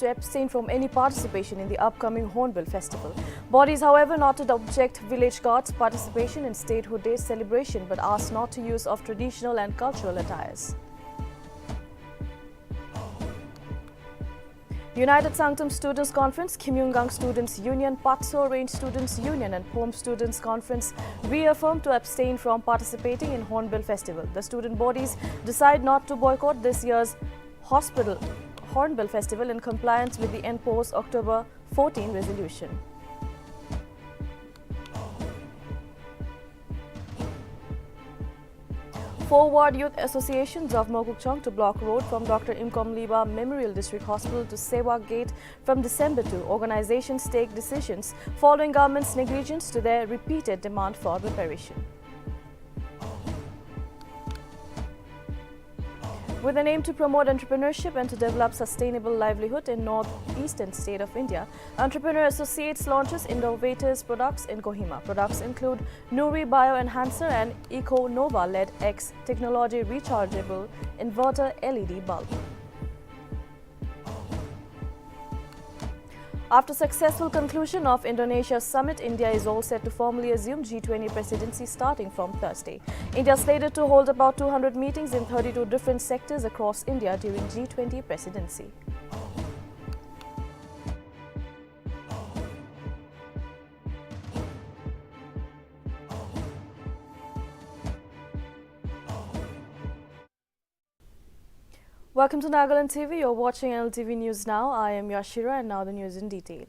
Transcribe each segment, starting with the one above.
to abstain from any participation in the upcoming Hornbill Festival. Bodies, however, noted to object village guards' participation in Statehood Day celebration but asked not to use of traditional and cultural attires. United Sanctum Students' Conference, Kimyungang Students' Union, Patso Range Students' Union and Pom Students' Conference reaffirmed to abstain from participating in Hornbill Festival. The student bodies decide not to boycott this year's Hornbill Festival in compliance with the NPO's October 14 resolution. Forward Youth Associations of Mokokchung to block road from Dr. Imkom Liba Memorial District Hospital to Sewak Gate from December 2. Organizations take decisions following government's negligence to their repeated demand for reparation. With an aim to promote entrepreneurship and to develop sustainable livelihood in northeastern state of India, Entrepreneur Associates launches innovative products in Kohima. Products include Nuri Bio-Enhancer and Eco Nova LED X technology rechargeable inverter LED bulb. After successful conclusion of Indonesia summit, India is all set to formally assume G20 presidency starting from Thursday. India is slated to hold about 200 meetings in 32 different sectors across India during G20 presidency. Welcome to Nagaland TV. You're watching Nltv News now. I am Yashira and now the news in detail.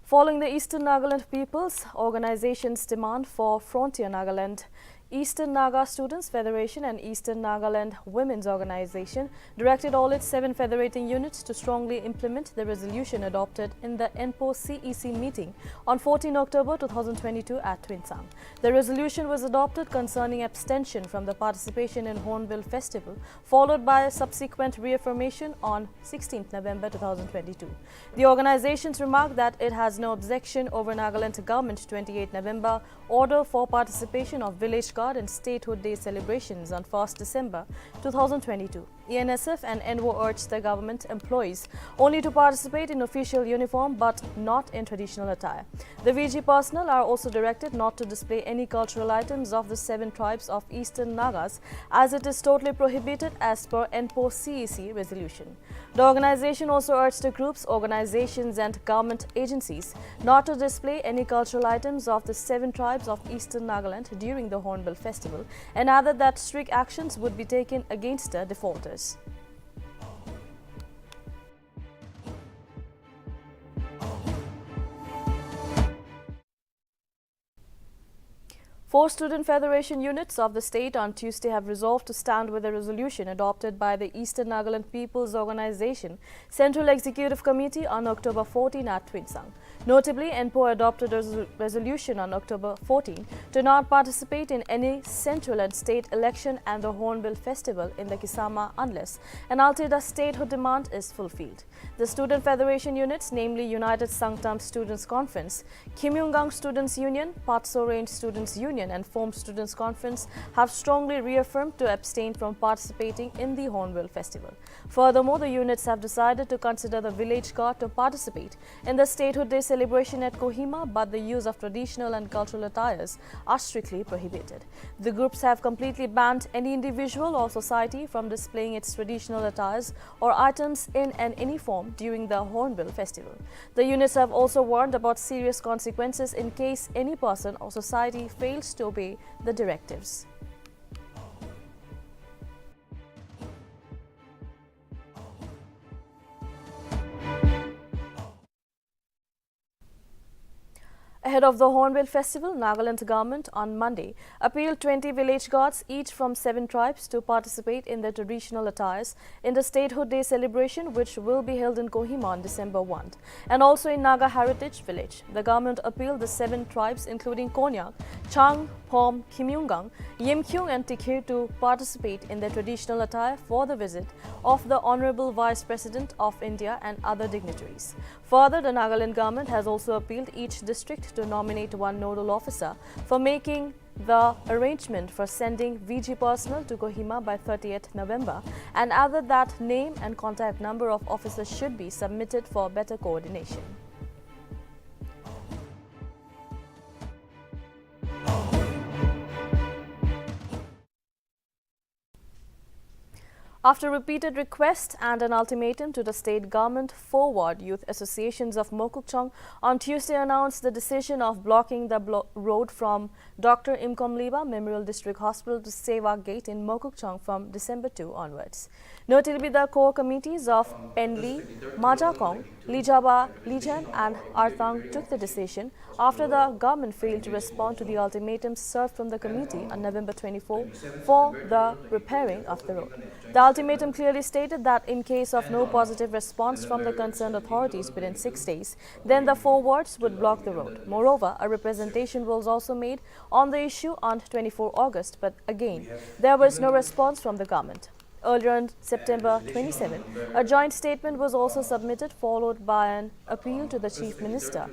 Following the Eastern Nagaland People's Organization's demand for Frontier Nagaland, Eastern Naga Students Federation and Eastern Nagaland Women's Organization directed all its 7 federating units to strongly implement the resolution adopted in the NPO CEC meeting on 14 October 2022 at Twinsang. The resolution was adopted concerning abstention from the participation in Hornbill Festival, followed by a subsequent reaffirmation on 16 November 2022. The organizations remarked that it has no objection over Nagaland government 28 November order for participation of village guard and Statehood Day celebrations on 1st December 2022. ENSF and NWO urged the government employees only to participate in official uniform but not in traditional attire. The VG personnel are also directed not to display any cultural items of the 7 tribes of Eastern Nagas as it is totally prohibited as per NPO CEC resolution. The organization also urged the groups, organizations and government agencies not to display any cultural items of the 7 tribes of Eastern Nagaland during the Hornbill Festival and added that strict actions would be taken against the defaulters. Four student federation units of the state on Tuesday have resolved to stand with a resolution adopted by the Eastern Nagaland People's Organization Central Executive Committee on October 14 at Twinsang. Notably, NPO adopted a resolution on October 14 to not participate in any central and state election and the Hornbill Festival in the Kisama unless an Altida statehood demand is fulfilled. The student federation units, namely United Sanctum Students' Conference, Kimyungang Students' Union, Patso Range Students' Union and Pom Students' Conference, have strongly reaffirmed to abstain from participating in the Hornbill Festival. Furthermore, the units have decided to consider the village guard to participate in the Statehood Day celebration at Kohima, but the use of traditional and cultural attires are strictly prohibited. The groups have completely banned any individual or society from displaying its traditional attires or items in any form during the Hornbill Festival. The units have also warned about serious consequences in case any person or society fails to obey the directives. Ahead of the Hornbill Festival, Nagaland government on Monday appealed 20 village guards, each from 7 tribes, to participate in their traditional attires in the Statehood Day celebration, which will be held in Kohima on December 1, and also in Naga Heritage Village. The government appealed the 7 tribes, including Konyak, Chang, Pom, Kimyungang, Yimkyung and Tikir, to participate in their traditional attire for the visit of the Honorable Vice President of India and other dignitaries. Further, the Nagaland government has also appealed each district to nominate one nodal officer for making the arrangement for sending VG personnel to Kohima by 30th November and added that name and contact number of officers should be submitted for better coordination. After repeated requests and an ultimatum to the state government, forward youth associations of Mokokchung on Tuesday announced the decision of blocking the road from Dr. Imkomliba Memorial District Hospital to Seva Gate in Mokokchung from December 2 onwards. Notably, the core committees of Penli, Majakong, Lijaba, Lijan and Arthang took the decision after the government failed to respond to the ultimatums served from the committee on November 24 for the repairing of the road. The ultimatum clearly stated that in case of no positive response from the concerned authorities within 6 days, then the forwards would block the road. Moreover, a representation was also made on the issue on 24 August, but again, there was no response from the government. Earlier on September 27, a joint statement was also submitted, followed by an appeal to the Chief Minister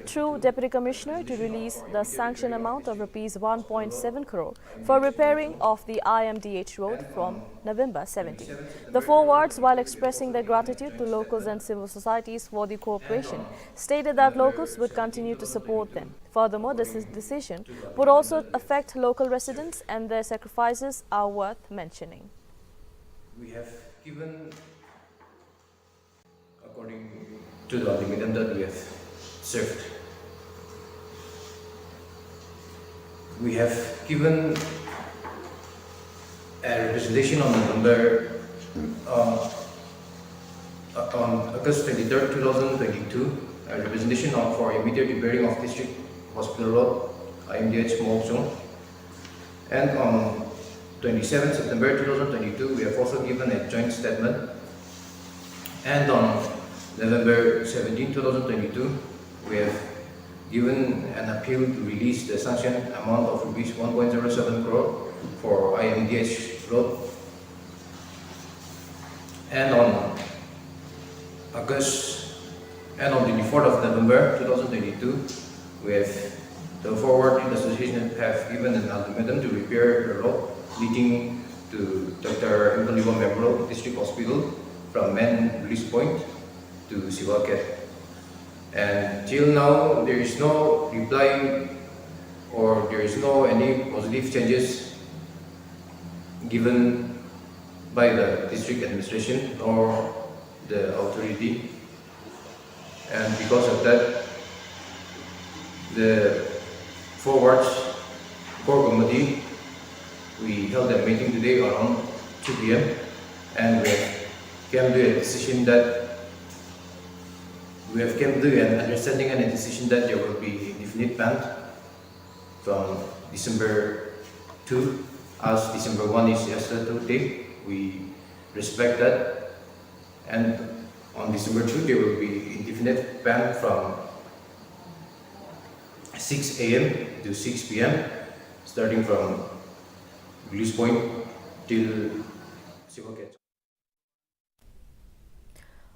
through Deputy Commissioner to release the sanction amount of Rs 1.7 crore for repairing of the IMDH road from November 17. The forwards, while expressing their gratitude to locals and civil societies for the cooperation, stated that locals would continue to support them. Furthermore, this decision would also affect local residents and their sacrifices are worth mentioning. We have given, according to the ultimatum that we have served, we have given a representation on November, on August 23rd, 2022, a representation for immediate repairing of District Hospital Road, IMDH Mokokchung, and on 27 September 2022, we have also given a joint statement, and on November 17, 2022, we have given an appeal to release the sanctioned amount of Rs 1.07 crore for IMDH road, and on August and on the 24th of November 2022, we have the forward association have given an ultimatum to repair the road leading to Dr. Imkomliba Memorial District Hospital from main release point to Seva Gate. And till now, there is no reply or there is no any positive changes given by the district administration or the authority. And because of that, the forwards core committee, we held a meeting today around 2 p.m. and we came to a decision that we have come to an understanding and a decision that there will be a definite ban from December 2, as December 1 is yesterday. We respect that, and on December 2 there will be indefinite ban from 6 a.m. to 6 p.m. starting from release point till Seva Gate.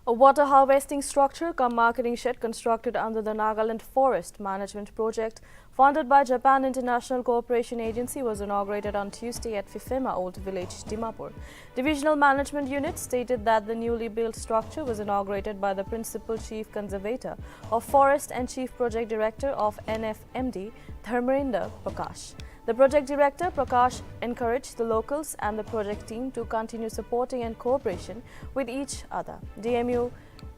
A water harvesting structure cum marketing shed constructed under the Nagaland Forest Management Project funded by Japan International Cooperation Agency was inaugurated on Tuesday at Fifema Old Village, Dimapur. Divisional Management Unit stated that the newly built structure was inaugurated by the Principal Chief Conservator of Forest and Chief Project Director of NFMD, Dharmendra Prakash. The project director, Prakash, encouraged the locals and the project team to continue supporting and cooperation with each other. DMU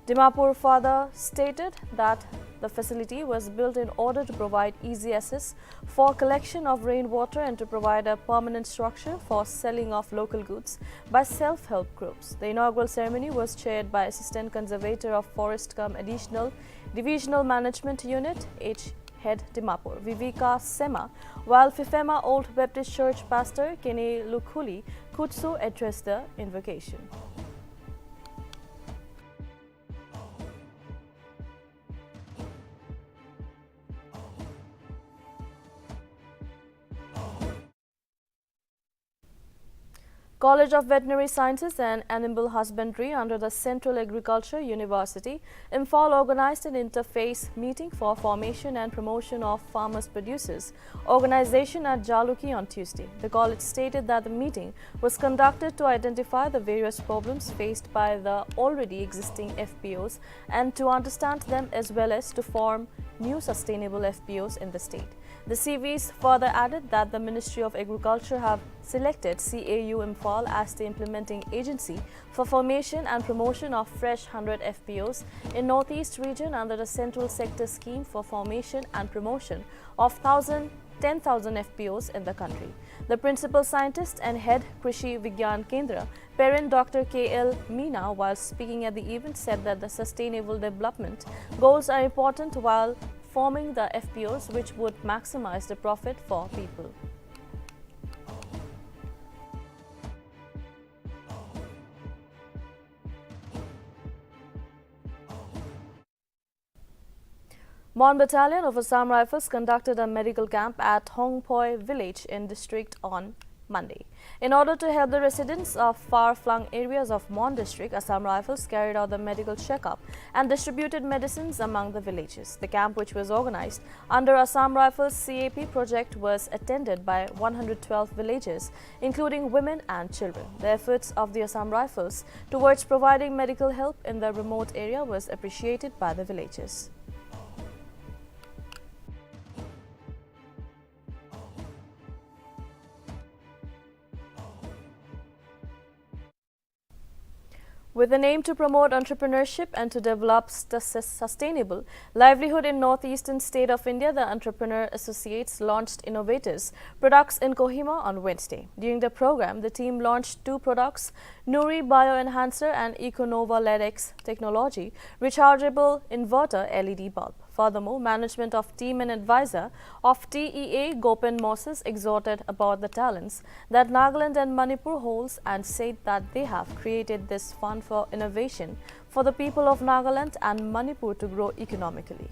Dimapur further stated that the facility was built in order to provide easy access for collection of rainwater and to provide a permanent structure for selling of local goods by self-help groups. The inaugural ceremony was chaired by Assistant Conservator of Forest cum Additional Divisional Management Unit, Head Dimapur, Viveka Sema, while Fifema Old Baptist Church Pastor Kene Lukhuli Kutsu addressed the invocation. College of Veterinary Sciences and Animal Husbandry under the Central Agriculture University, Imphal organized an interface meeting for formation and promotion of farmers' producers organization at Jaluki on Tuesday. The college stated that the meeting was conducted to identify the various problems faced by the already existing FPOs and to understand them as well as to form new sustainable FPOs in the state. The CVs further added that the Ministry of Agriculture have selected CAU Imphal as the implementing agency for formation and promotion of fresh 100 FPOs in Northeast region under the Central Sector Scheme for formation and promotion of 10,000 FPOs in the country. The principal scientist and head Krishi Vigyan Kendra, parent Dr. K.L. Meena, while speaking at the event, said that the sustainable development goals are important while forming the FPOs which would maximize the profit for people. Mon Battalion of Assam Rifles conducted a medical camp at Hongpoi village in district on Monday. In order to help the residents of far-flung areas of Mon district, Assam Rifles carried out the medical checkup and distributed medicines among the villages. The camp, which was organized under Assam Rifles CAP project, was attended by 112 villagers, including women and children. The efforts of the Assam Rifles towards providing medical help in the remote area was appreciated by the villagers. With an aim to promote entrepreneurship and to develop sustainable livelihood in northeastern state of India, the Entrepreneur Associates launched Innovators products in Kohima on Wednesday. During the program, the team launched two products, Nuri Bioenhancer and Econova LEDX technology rechargeable inverter LED bulb. Furthermore, management of team and advisor of TEA Gopan Moses exhorted about the talents that Nagaland and Manipur holds and said that they have created this fund for innovation for the people of Nagaland and Manipur to grow economically.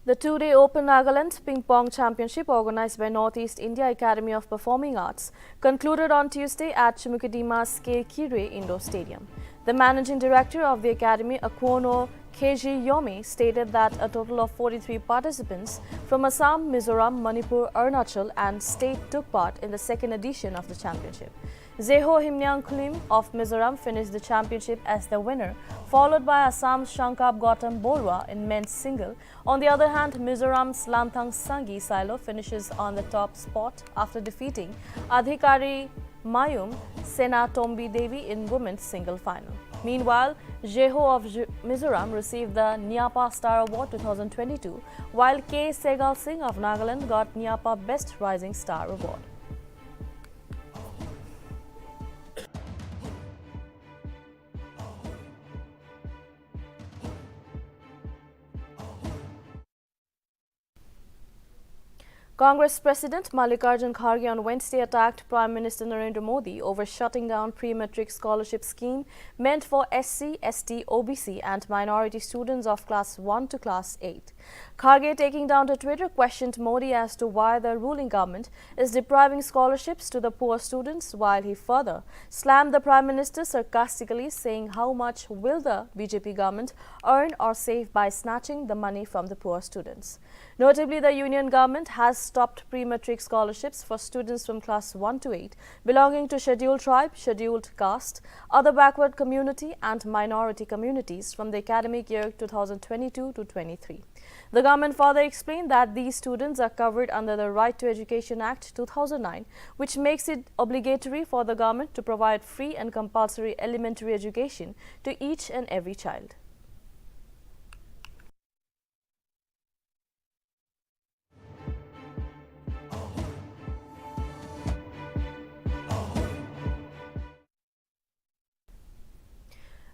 The two-day Open Nagaland Ping Pong Championship, organized by Northeast India Academy of Performing Arts, concluded on Tuesday at Chimukadima's K. Kire Indoor Stadium. The managing director of the academy, Akwono KG Yomi, stated that a total of 43 participants from Assam, Mizoram, Manipur, Arunachal and state took part in the second edition of the championship. Zeho Himnyang Kulim of Mizoram finished the championship as the winner, followed by Assam's Shankab Gautam Borwa in men's single. On the other hand, Mizoram's Lamthang Sangi Silo finishes on the top spot after defeating Adhikari Mayum Sena Tombi Devi in women's single final. Meanwhile, Jeho of Mizoram received the Nyapa Star Award 2022, while K. Segal Singh of Nagaland got Nyapa Best Rising Star Award. Congress President Mallikarjun Kharge on Wednesday attacked Prime Minister Narendra Modi over shutting down pre-matric scholarship scheme meant for SC, ST, OBC and minority students of class 1 to class 8. Kharge, taking down to Twitter, questioned Modi as to why the ruling government is depriving scholarships to the poor students, while he further slammed the Prime Minister sarcastically, saying how much will the BJP government earn or save by snatching the money from the poor students. Notably, the union government has stopped pre-matric scholarships for students from class 1 to 8 belonging to scheduled tribe, scheduled caste, other backward community and minority communities from the academic year 2022 to 23. The government further explained that these students are covered under the Right to Education Act 2009, which makes it obligatory for the government to provide free and compulsory elementary education to each and every child.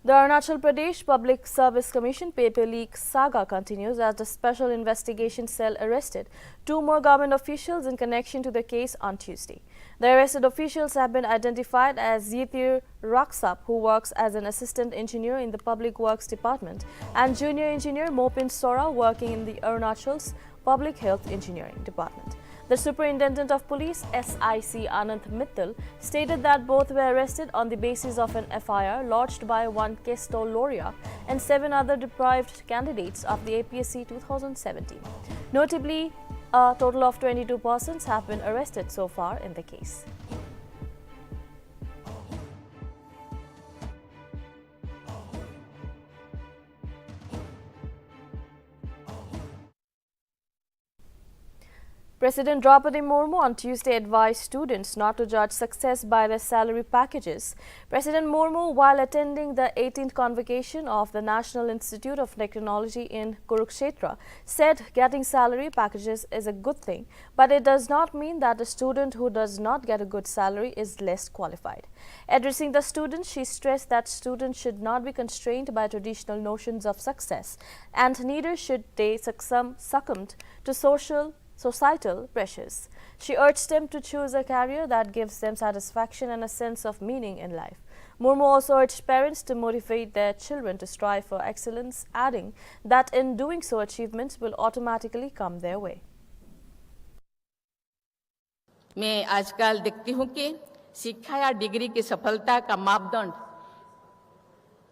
The Arunachal Pradesh Public Service Commission paper leak saga continues as the Special Investigation Cell arrested 2 more government officials in connection to the case on Tuesday. The arrested officials have been identified as Yitir Raksap, who works as an assistant engineer in the Public Works Department, and junior engineer Mopin Sora, working in the Arunachal's Public Health Engineering Department. The Superintendent of Police, SIC Anant Mittal, stated that both were arrested on the basis of an FIR lodged by one Kesto Loria and 7 other deprived candidates of the APSC 2017. Notably, a total of 22 persons have been arrested so far in the case. President Draupadi Murmu on Tuesday advised students not to judge success by their salary packages. President Murmu, while attending the 18th Convocation of the National Institute of Technology in Kurukshetra, said getting salary packages is a good thing, but it does not mean that a student who does not get a good salary is less qualified. Addressing the students, she stressed that students should not be constrained by traditional notions of success, and neither should they succumb to societal pressures. She urged them to choose a career that gives them satisfaction and a sense of meaning in life. Murmu also urged parents to motivate their children to strive for excellence, adding that in doing so achievements will automatically come their way. मैं आजकल देखती हूँ कि शिक्षा या degree की सफलता का मापदंड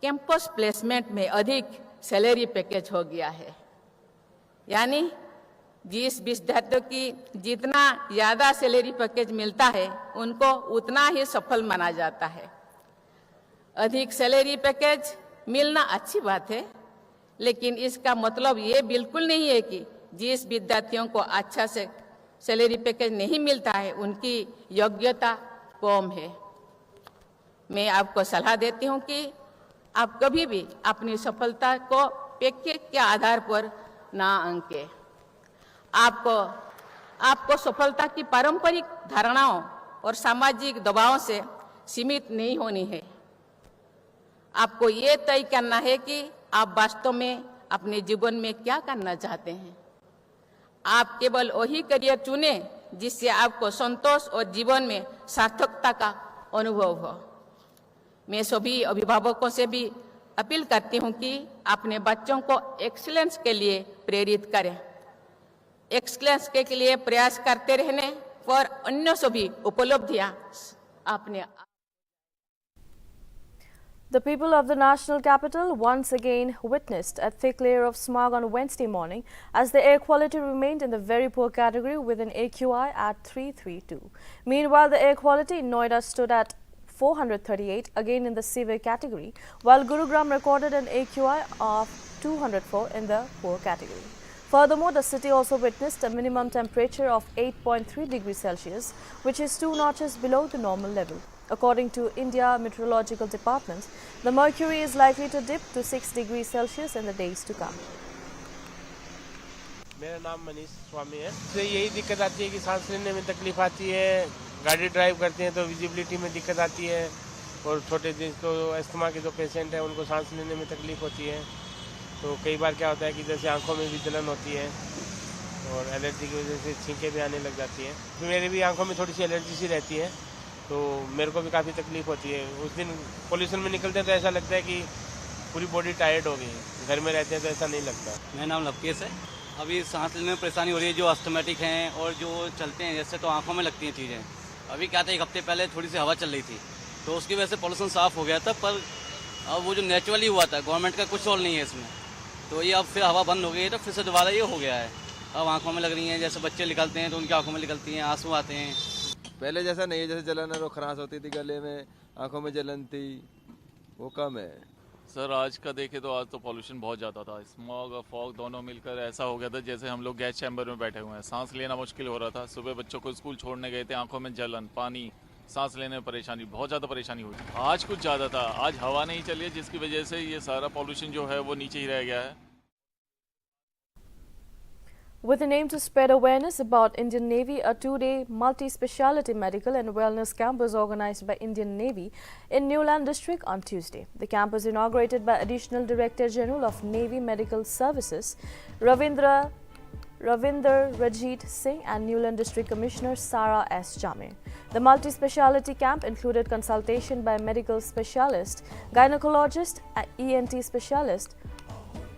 कैंपस प्लेसमेंट में अधिक सैलरी पैकेज हो गया है। यानी जिस विद्यार्थियों की जितना ज़्यादा सैलरी पैकेज मिलता है उनको उतना ही सफल माना जाता है। अधिक सैलरी पैकेज मिलना अच्छी बात है, लेकिन इसका मतलब ये बिल्कुल नहीं है कि जिस विद्यार्थियों को अच्छा से सैलरी पैकेज नहीं मिलता है उनकी योग्यता कम है। मैं आपको सलाह देती हूँ कि आप कभी भी अपनी सफलता को पैकेज के आधार पर ना आंकें। आपको सफलता की पारंपरिक धारणाओं और सामाजिक दबावों से सीमित नहीं होनी है। आपको ये तय करना है कि आप वास्तव में अपने जीवन में क्या करना चाहते हैं। आप केवल वही करियर चुनें जिससे आपको संतोष और जीवन में सार्थकता का अनुभव हो। मैं सभी अभिभावकों से भी अपील करती हूँ कि अपने बच्चों को एक्सीलेंस के लिए प्रेरित करें। एक्सीलेंस के लिए प्रयास करते रहने पर अन्य सभी उपलब्धियां अपने। The people of the national capital once again witnessed a thick layer of smog on Wednesday morning as the air quality remained in the very poor category with an AQI at 332. Meanwhile, the air quality in Noida stood at 438, again in the severe category, while Gurugram recorded an AQI of 204 in the poor category. Furthermore, the city also witnessed a minimum temperature of 8.3 degrees Celsius, which is 2 notches below the normal level. According to India Meteorological Department, the mercury is likely to dip to 6 degrees Celsius in the days to come. मेरा नाम मनीष स्वामी है। तो यही दिक्कत आती है कि सांस लेने में तकलीफ आती है, गाड़ी ड्राइव करते हैं तो विजिबिलिटी में दिक्कत आती है, और छोटे जिनको अस्थमा के जो पेशेंट हैं उनको सांस लेने में तकलीफ होती है। तो कई बार क्या होता है कि जैसे आंखों में भी जलन होती है और एलर्जी की वजह से छींकें भी आने लग जाती हैं। तो मेरे भी आंखों में थोड़ी सी एलर्जी सी रहती है, तो मेरे को भी काफ़ी तकलीफ होती है। उस दिन पोल्यूशन में निकलते हैं तो ऐसा लगता है कि पूरी बॉडी टायर्ड हो गई है, घर में रहते हैं तो ऐसा नहीं लगता। मेरा नाम लवकेश है। अभी सांस लेने में परेशानी हो रही है, जो अस्थमेटिक हैं और जो चलते हैं जैसे तो आंखों में लगती हैं चीज़ें। अभी क्या था, 1 हफ्ते पहले थोड़ी सी हवा चल रही थी तो उसकी वजह से पोल्यूशन साफ़ हो गया था, पर अब वो जो नेचुरली हुआ था, गवर्नमेंट का कुछ और नहीं है इसमें, तो ये अब फिर हवा बंद हो गई है तो फिर से दोबारा ये हो गया है। अब आंखों में लग रही हैं, जैसे बच्चे निकलते हैं तो उनकी आंखों में निकलती हैं, आंसू आते हैं। पहले जैसा नहीं है, जैसे जलन और खराश होती थी गले में, आंखों में जलन थी, वो कम है। सर आज का देखें तो आज तो पॉल्यूशन बहुत ज़्यादा था। स्मॉग और फॉग दोनों मिलकर ऐसा हो गया था जैसे हम लोग गैस चैम्बर में बैठे हुए हैं। सांस लेना मुश्किल हो रहा था। सुबह बच्चों को स्कूल छोड़ने गए थे, आंखों में जलन, पानी, सांस लेने में परेशानी, बहुत ज़्यादा परेशानी हुई। आज कुछ ज़्यादा था, आज हवा नहीं चली है जिसकी वजह से ये सारा पॉल्यूशन जो है वो नीचे ही रह गया है। With an aim to spread awareness about Indian Navy, a two-day multi-speciality medical and wellness camp was organized by Indian Navy in Newland district on Tuesday. The camp was inaugurated by Additional Director General of Navy Medical Services, Ravinder Rajit Singh, and Newland District Commissioner Sara S. Jame. The multi-speciality camp included consultation by medical specialist, gynecologist, ENT specialist,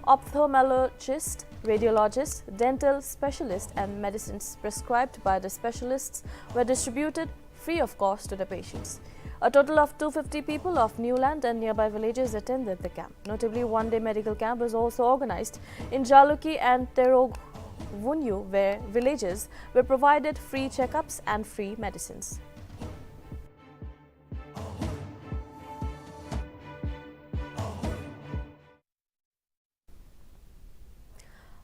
ophthalmologist, radiologist, dental specialist, and medicines prescribed by the specialists were distributed free of cost to the patients. A total of 250 people of Newland and nearby villages attended the camp. Notably, one-day medical camp was also organized in Jaluki and Terogvunyu, where villagers were provided free checkups and free medicines.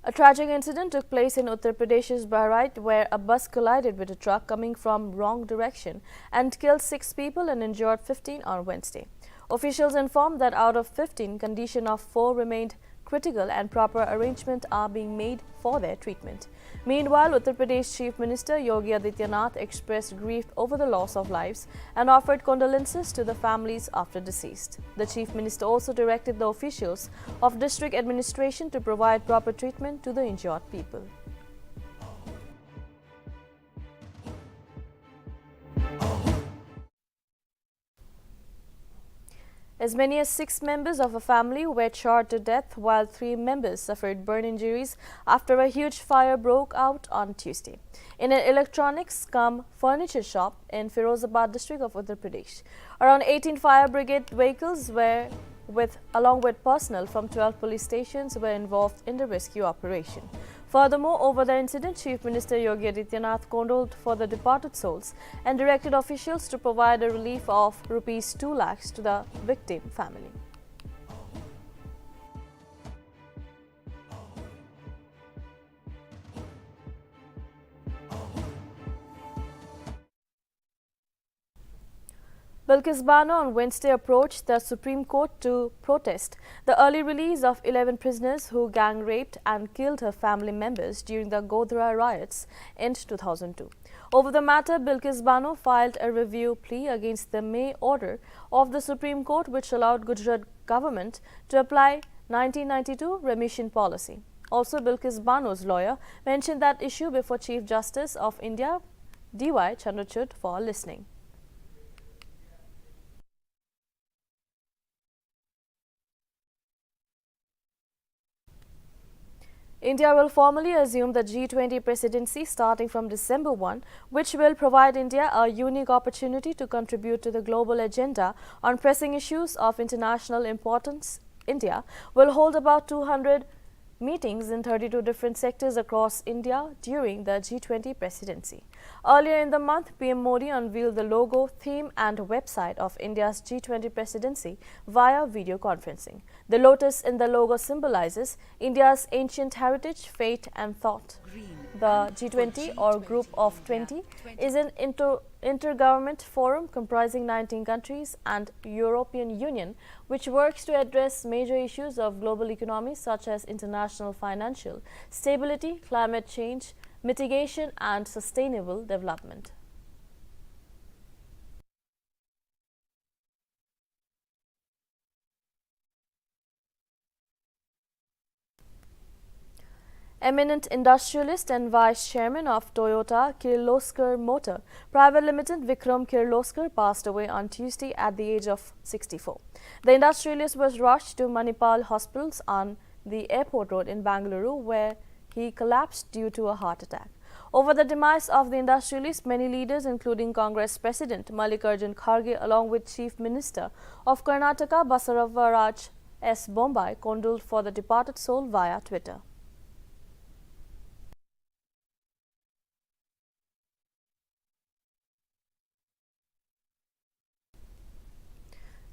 A tragic incident took place in Uttar Pradesh's Bahraich, where a bus collided with a truck coming from wrong direction and killed 6 people and injured 15 on Wednesday. Officials informed that out of 15, condition of 4 remained critical and proper arrangements are being made for their treatment. Meanwhile, Uttar Pradesh Chief Minister Yogi Adityanath expressed grief over the loss of lives and offered condolences to the families of the deceased. The Chief Minister also directed the officials of district administration to provide proper treatment to the injured people. As many as 6 members of a family were charred to death, while 3 members suffered burn injuries after a huge fire broke out on Tuesday in an electronics cum furniture shop in Firozabad district of Uttar Pradesh. Around 18 fire brigade vehicles along with personnel from 12 police stations were involved in the rescue operation. Furthermore, over the incident, Chief Minister Yogi Adityanath condoled for the departed souls and directed officials to provide a relief of Rs 2 lakhs to the victim family. Bilkis Bano on Wednesday approached the Supreme Court to protest the early release of 11 prisoners who gang raped and killed her family members during the Godhra riots in 2002. Over the matter, Bilkis Bano filed a review plea against the May order of the Supreme Court, which allowed Gujarat government to apply 1992 remission policy. Also, Bilkis Bano's lawyer mentioned that issue before Chief Justice of India D.Y. Chandrachud for listening. India will formally assume the G20 presidency starting from December 1, which will provide India a unique opportunity to contribute to the global agenda on pressing issues of international importance. India will hold about 200 meetings in 32 different sectors across India during the G20 presidency. Earlier in the month, PM Modi unveiled the logo, theme and website of India's G20 presidency via video conferencing. The lotus in the logo symbolizes India's ancient heritage, faith and thought. The G20 or Group of 20 is an intergovernment forum comprising 19 countries and European Union, which works to address major issues of global economy such as international financial stability, climate change, mitigation and sustainable development. Eminent industrialist and vice chairman of Toyota Kirloskar Motor Private Limited Vikram Kirloskar passed away on Tuesday at the age of 64. The industrialist was rushed to Manipal hospitals on the airport road in Bangalore, where he collapsed due to a heart attack. Over the demise of the industrialist, many leaders including Congress President Mallikarjun Kharge along with Chief Minister of Karnataka Basavaradaj S. Bombay condoled for the departed soul via Twitter.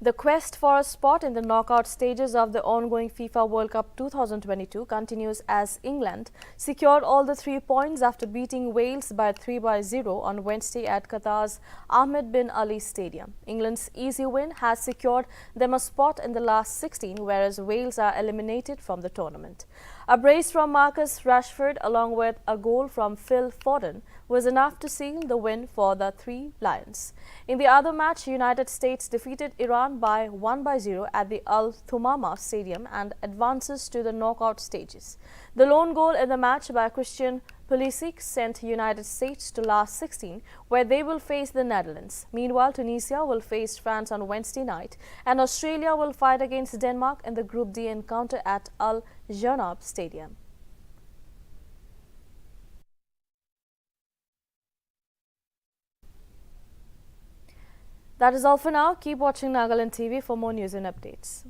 The quest for a spot in the knockout stages of the ongoing FIFA World Cup 2022 continues as England secured all the 3 points after beating Wales by 3-0 on Wednesday at Qatar's Ahmed bin Ali Stadium. England's easy win has secured them a spot in the last 16, whereas Wales are eliminated from the tournament. A brace from Marcus Rashford along with a goal from Phil Foden was enough to seal the win for the Three Lions. In the other match, United States defeated Iran by 1-0 at the Al Thumama Stadium and advances to the knockout stages. The lone goal in the match by Christian Pulisic sent United States to last 16, where they will face the Netherlands. Meanwhile, Tunisia will face France on Wednesday night, and Australia will fight against Denmark in the Group D encounter at Al Janab Stadium. That is all for now. Keep watching Nagaland TV for more news and updates.